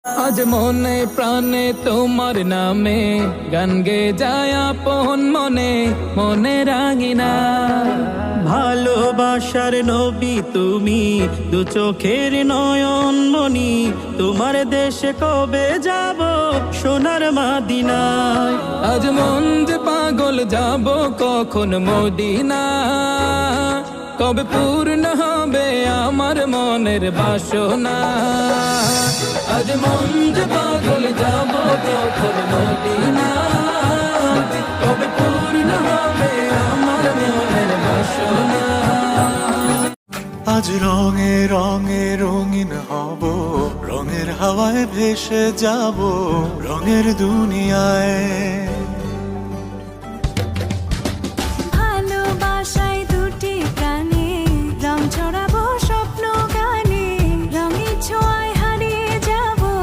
আজ মনে প্রাণে তোমার নামে গান গে যায় আপন মনে মনে রাঙিনা। ভালোবাসার নবী তুমি, দু চোখের নয়ন মনি, তোমার দেশে কবে যাব সোনার মাদিনায়। আজ মন যে পাগল যাব কখন মদিনা, কবে পূর্ণ হবে আমার মনের বাসনা। আজ মন যে পাগল যাব কখন মদিনা, কবে পূর্ণ হবে আমার মনের বাসনা। আজ রঙে রঙে রঙিন হব, রঙের হাওয়ায় ভেসে যাব রঙের দুনিয়ায়।